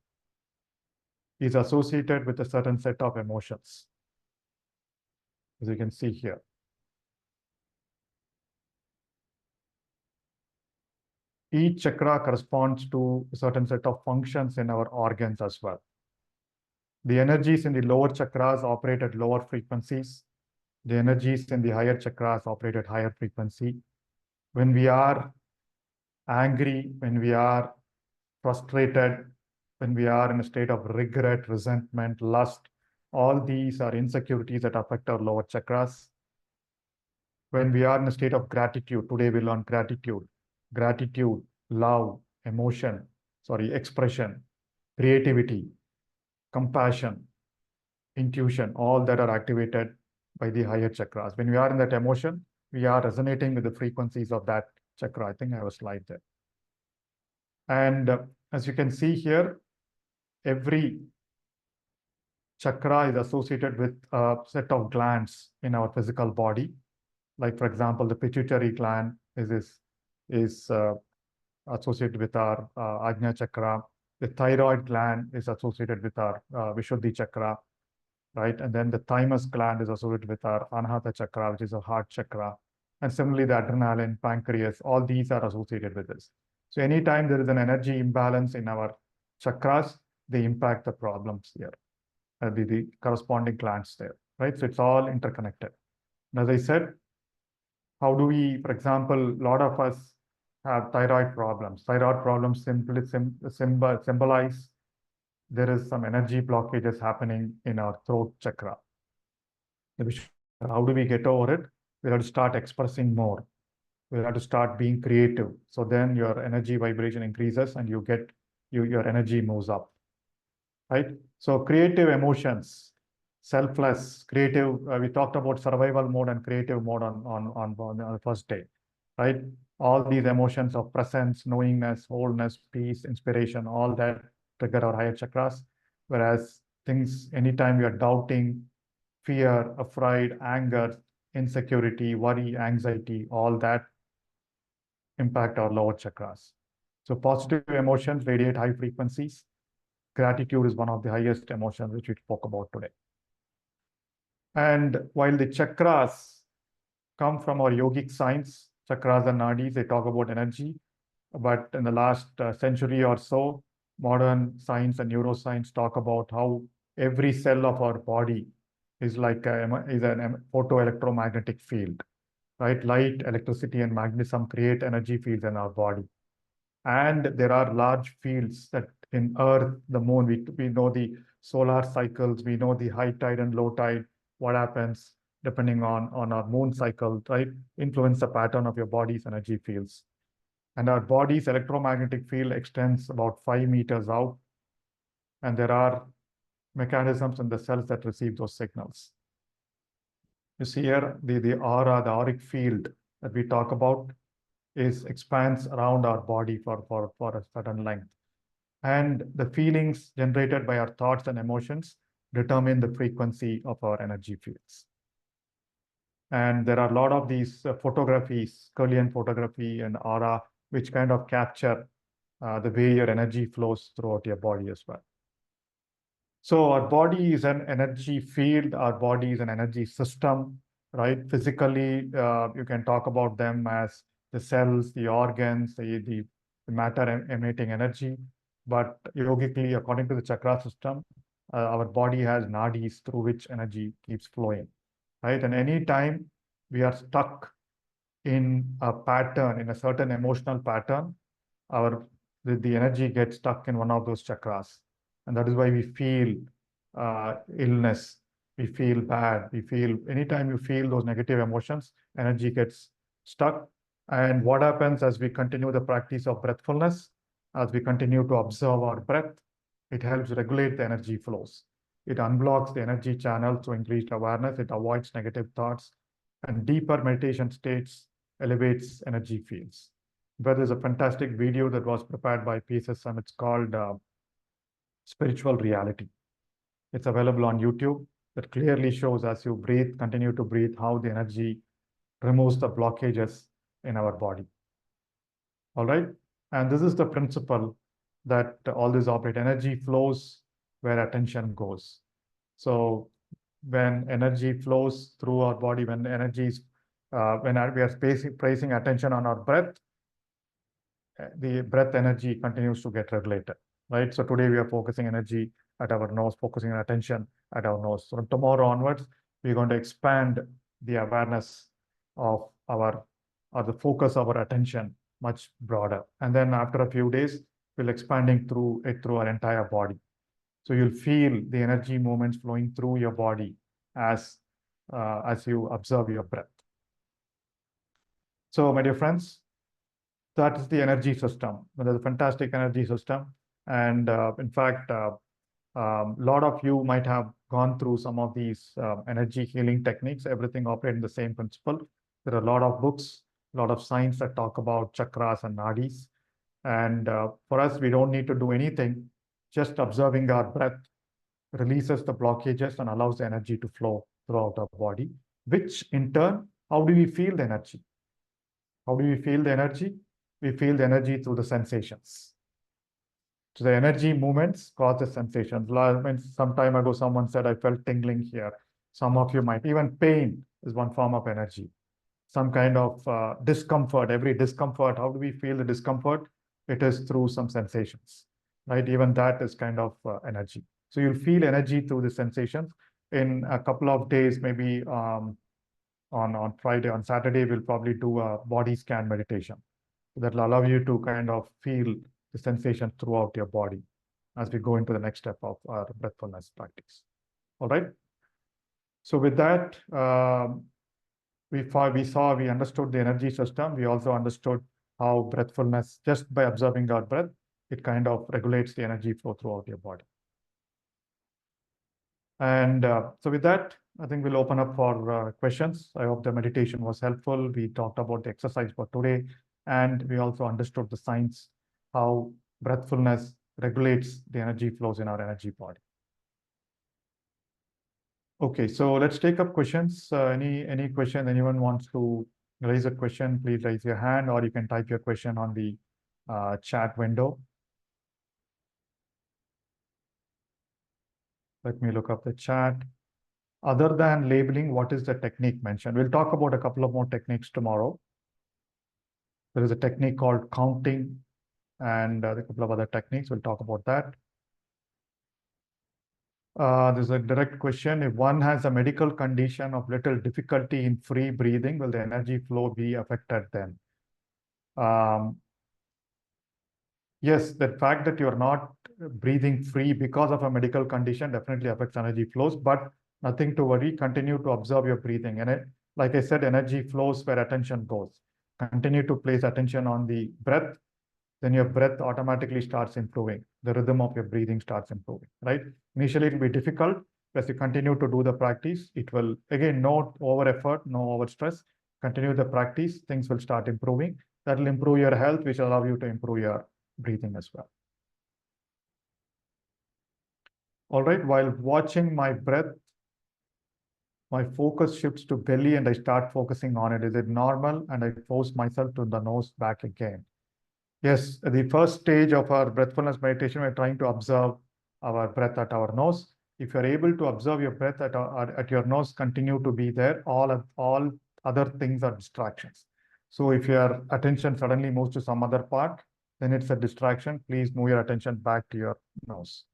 is associated with a certain set of emotions, as you can see here. Each chakra corresponds to a certain set of functions in our organs as well. The energies in the lower chakras operate at lower frequencies. The energies in the higher chakras operate at higher frequency. When we are angry, when we are frustrated, when we are in a state of regret, resentment, lust, all these are insecurities that affect our lower chakras. When we are in a state of gratitude, today we learn gratitude, love, expression, creativity, compassion, intuition, all that are activated by the higher chakras. When we are in that emotion, we are resonating with the frequencies of that chakra. I think I have a slide there. And as you can see here, every chakra is associated with a set of glands in our physical body. Like, for example, the pituitary gland is associated with our Ajna chakra. The thyroid gland is associated with our Vishuddhi chakra, right? And then the thymus gland is associated with our Anahata chakra, which is a heart chakra. And similarly, the adrenaline, pancreas, all these are associated with this. So anytime there is an energy imbalance in our chakras, they impact the problems here, the corresponding glands there, right? So it's all interconnected. And as I said, how do we, for example, a lot of us have thyroid problems. Thyroid problems simply symbolize there is some energy blockages happening in our throat chakra. How do we get over it? We have to start expressing more. We have to start being creative. So then your energy vibration increases and your energy moves up, right? So creative emotions, selfless, creative. We talked about survival mode and creative mode on the first day, right? All these emotions of presence, knowingness, wholeness, peace, inspiration, all that trigger our higher chakras. Whereas things, anytime we are doubting, fear, afraid, anger, insecurity, worry, anxiety, all that impact our lower chakras. So positive emotions radiate high frequencies. Gratitude is one of the highest emotions which we spoke about today. And while the chakras come from our yogic science, chakras and nadis, they talk about energy. But in the last century or so, modern science and neuroscience talk about how every cell of our body is like a photoelectromagnetic field, right? Light, electricity, and magnetism create energy fields in our body. And there are large fields that in Earth, the moon, we know the solar cycles, we know the high tide and low tide, what happens depending on our moon cycle, right? Influence the pattern of your body's energy fields. And our body's electromagnetic field extends about 5 meters out. And there are mechanisms in the cells that receive those signals. You see here, the aura, the auric field that we talk about expands around our body for a certain length. And the feelings generated by our thoughts and emotions determine the frequency of our energy fields. And there are a lot of these photographies, Kirlian photography and aura, which kind of capture the way your energy flows throughout your body as well. So our body is an energy field, our body is an energy system, right? Physically, you can talk about them as the cells, the organs, the matter emitting energy. But yogically, according to the chakra system, our body has nadis through which energy keeps flowing, right? And anytime we are stuck in a pattern, in a certain emotional pattern, the energy gets stuck in one of those chakras. And that is why we feel illness, we feel bad, anytime you feel those negative emotions, energy gets stuck. And what happens as we continue the practice of breathfulness, as we continue to observe our breath, it helps regulate the energy flows. It unblocks the energy channel to increased awareness. It avoids negative thoughts, and deeper meditation states elevates energy fields. But there's a fantastic video that was prepared by PSSM. It's called Spiritual Reality. It's available on YouTube. That clearly shows, as you breathe, continue to breathe, how the energy removes the blockages in our body. All right. And this is the principle that all these operate. Energy flows where attention goes. So when energy flows through our body, when energy is, when we are placing attention on our breath, the breath energy continues to get regulated, right? So today we are focusing energy at our nose, focusing on attention at our nose. So from tomorrow onwards, we're going to expand the awareness of our, or the focus of our attention much broader. And then after a few days, we'll expanding through it through our entire body. So you'll feel the energy movements flowing through your body as you observe your breath. So my dear friends, that is the energy system. There's a fantastic energy system. And in fact, a lot of you might have gone through some of these energy healing techniques. Everything operates in the same principle. There are a lot of books, a lot of science that talk about chakras and nadis. And for us, we don't need to do anything. Just observing our breath releases the blockages and allows the energy to flow throughout our body, which in turn, how do we feel the energy? How do we feel the energy? We feel the energy through the sensations. So the energy movements cause the sensations. Some time ago, someone said, I felt tingling here. Some of you might, even pain is one form of energy. Some kind of discomfort, every discomfort, how do we feel the discomfort? It is through some sensations, right? Even that is kind of energy. So you'll feel energy through the sensations. In a couple of days, maybe on Friday, on Saturday, we'll probably do a body scan meditation. That will allow you to kind of feel the sensation throughout your body as we go into the next step of our breathfulness practice. All right. So with that, we understood the energy system. We also understood how breathfulness, just by observing our breath, it kind of regulates the energy flow throughout your body. And so with that, I think we'll open up for questions. I hope the meditation was helpful. We talked about the exercise for today, and we also understood the science, how breathfulness regulates the energy flows in our energy body. Okay, so let's take up questions. Any question? Anyone wants to raise a question? Please raise your hand, or you can type your question on the chat window. Let me look up the chat. Other than labeling, what is the technique mentioned? We'll talk about a couple of more techniques tomorrow. There is a technique called counting, and a couple of other techniques. We'll talk about that. There's a direct question. If one has a medical condition of little difficulty in free breathing, will the energy flow be affected then? Yes, the fact that you're not breathing free because of a medical condition definitely affects energy flows, but nothing to worry. Continue to observe your breathing. And like I said, energy flows where attention goes. Continue to place attention on the breath, then your breath automatically starts improving. The rhythm of your breathing starts improving, right? Initially, it will be difficult. As you continue to do the practice, it will, again, no over effort, no over stress. Continue the practice, things will start improving. That will improve your health, which will allow you to improve your breathing as well. All right, while watching my breath, my focus shifts to belly and I start focusing on it. Is it normal? And I force myself to the nose back again. Yes, the first stage of our breathfulness meditation, we're trying to observe our breath at our nose. If you're able to observe your breath at your nose, continue to be there. All other things are distractions. So if your attention suddenly moves to some other part, then it's a distraction. Please move your attention back to your nose.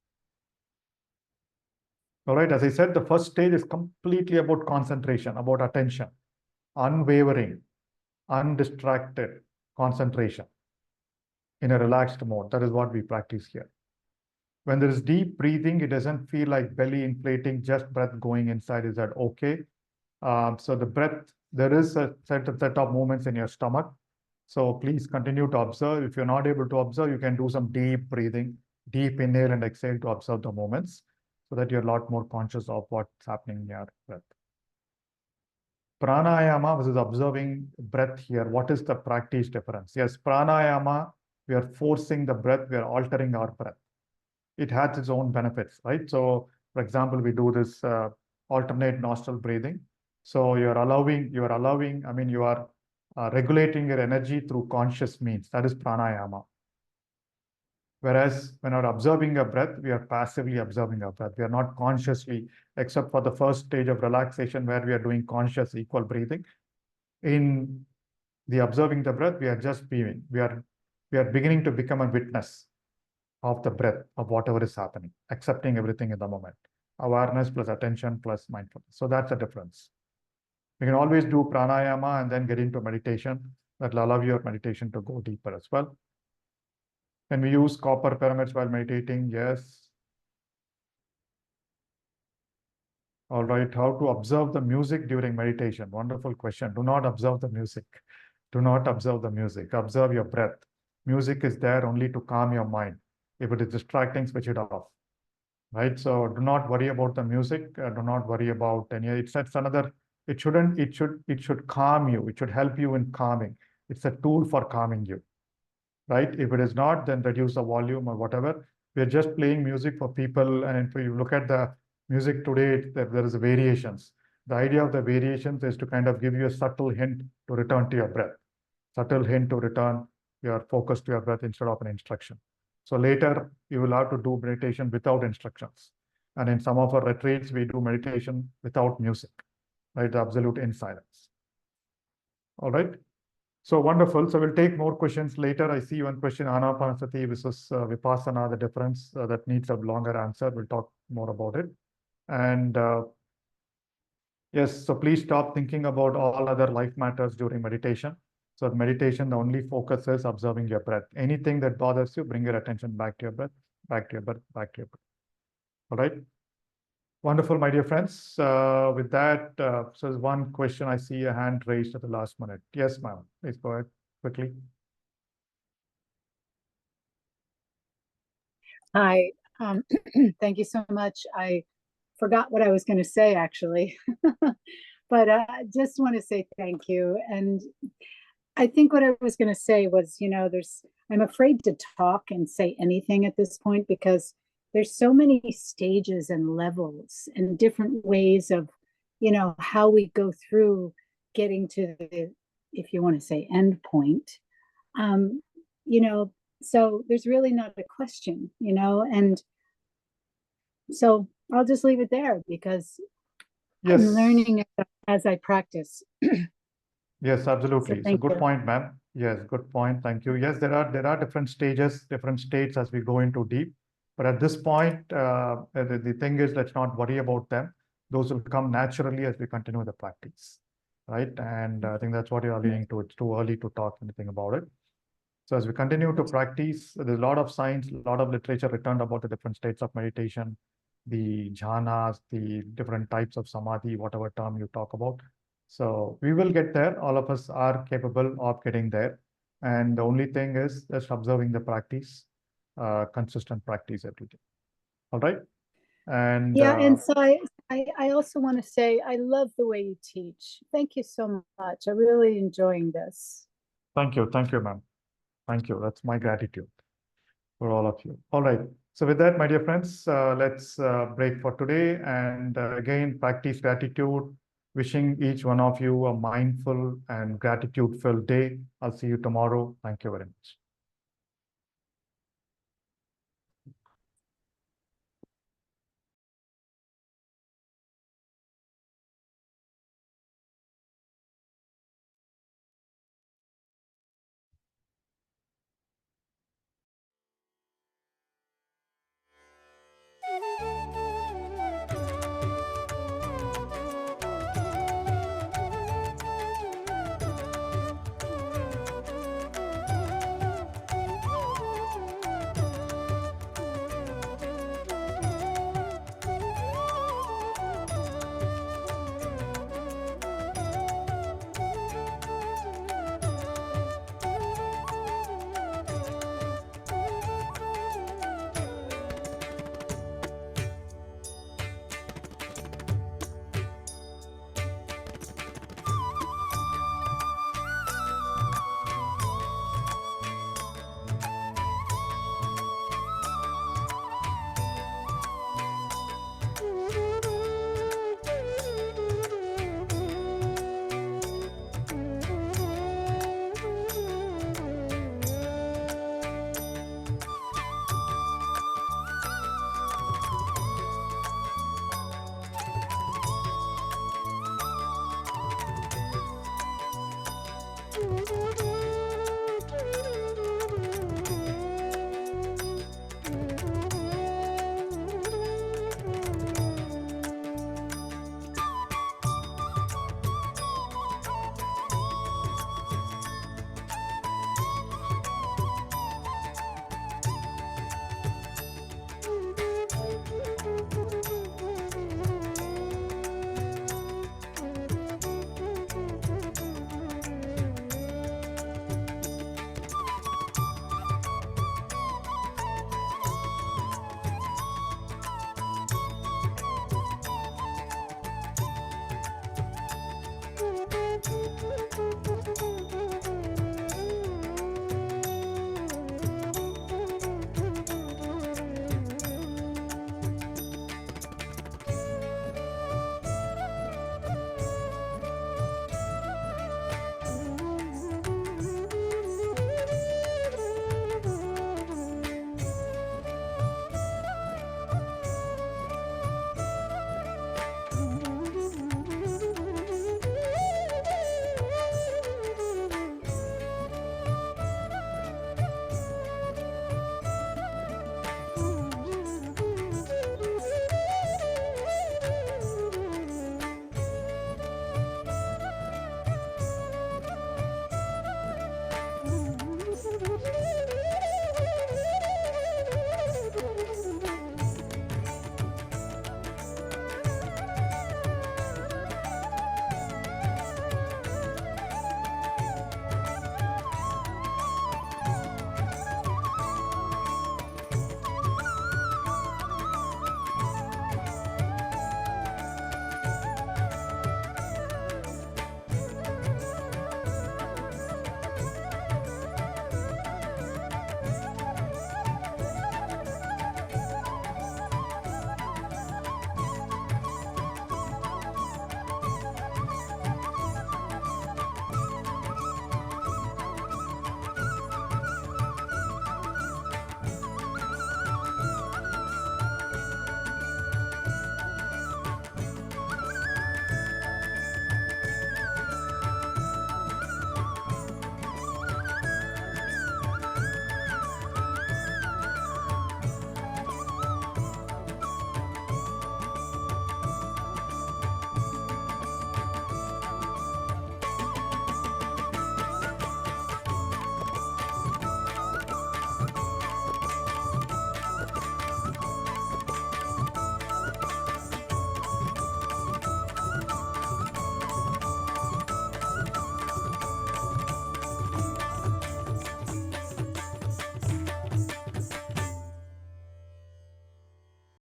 All right, as I said, the first stage is completely about concentration, about attention, unwavering, undistracted concentration in a relaxed mode. That is what we practice here. When there is deep breathing, it doesn't feel like belly inflating, just breath going inside. Is that okay? So the breath, there is a set of movements in your stomach. So please continue to observe. If you're not able to observe, you can do some deep breathing, deep inhale and exhale to observe the movements. so that you're a lot more conscious of what's happening in your breath. Pranayama, which is observing breath here. What is the practice difference? Yes, pranayama, we are forcing the breath, we are altering our breath. It has its own benefits, right? So, for example, we do this alternate nostril breathing. So you are regulating your energy through conscious means. That is pranayama. Whereas when we're observing a breath, we are passively observing our breath. We are not consciously, except for the first stage of relaxation where we are doing conscious equal breathing. In the observing the breath, we are just being. We are beginning to become a witness of the breath, of whatever is happening, accepting everything in the moment. Awareness plus attention plus mindfulness. So that's the difference. You can always do pranayama and then get into meditation. That will allow your meditation to go deeper as well. Can we use copper pyramids while meditating? Yes. All right. How to observe the music during meditation? Wonderful question. Do not observe the music. Do not observe the music. Observe your breath. Music is there only to calm your mind. If it is distracting, switch it off. Right. So do not worry about the music. Do not worry about any. It's another. It should calm you. It should help you in calming. It's a tool for calming you. Right? If it is not, then reduce the volume or whatever. We're just playing music for people. And if you look at the music today, there is variations. The idea of the variations is to kind of give you a subtle hint to return to your breath. Subtle hint to return your focus to your breath instead of an instruction. So later, you will have to do meditation without instructions. And in some of our retreats, we do meditation without music, right? The absolute in silence. All right. So wonderful. So we'll take more questions later. I see one question, Anapanasati versus Vipassana, the difference that needs a longer answer. We'll talk more about it. And yes, so please stop thinking about all other life matters during meditation. So meditation, the only focus is observing your breath. Anything that bothers you, bring your attention back to your breath, back to your breath, back to your breath. All right. Wonderful, my dear friends. With that, so there's one question. I see a hand raised at the last minute. Yes, ma'am. Please go ahead quickly. Hi. Thank you so much. I forgot what I was going to say, actually. But I just want to say thank you. And I think what I was going to say was, I'm afraid to talk and say anything at this point because there's so many stages and levels and different ways of, how we go through getting to the, if you want to say, end point. So there's really not a question, and so I'll just leave it there because yes. I'm learning as I practice. Yes, absolutely. So good point, ma'am. Yes, good point. Thank you. Yes, there are different stages, different states as we go into deep. But at this point, the thing is, let's not worry about them. Those will come naturally as we continue the practice, right? And I think that's what you're alluding to. It's too early to talk anything about it. So as we continue to practice, there's a lot of science, a lot of literature written about the different states of meditation, the jhanas, the different types of samadhi, whatever term you talk about. So we will get there. All of us are capable of getting there. And the only thing is just observing the practice, consistent practice every day. All right. And yeah, and so I also want to say I love the way you teach. Thank you so much. I'm really enjoying this. Thank you, ma'am. Thank you. That's my gratitude for all of you. All right. So with that, my dear friends, let's break for today. And again, practice gratitude. Wishing each one of you a mindful and gratitude-filled day. I'll see you tomorrow. Thank you very much.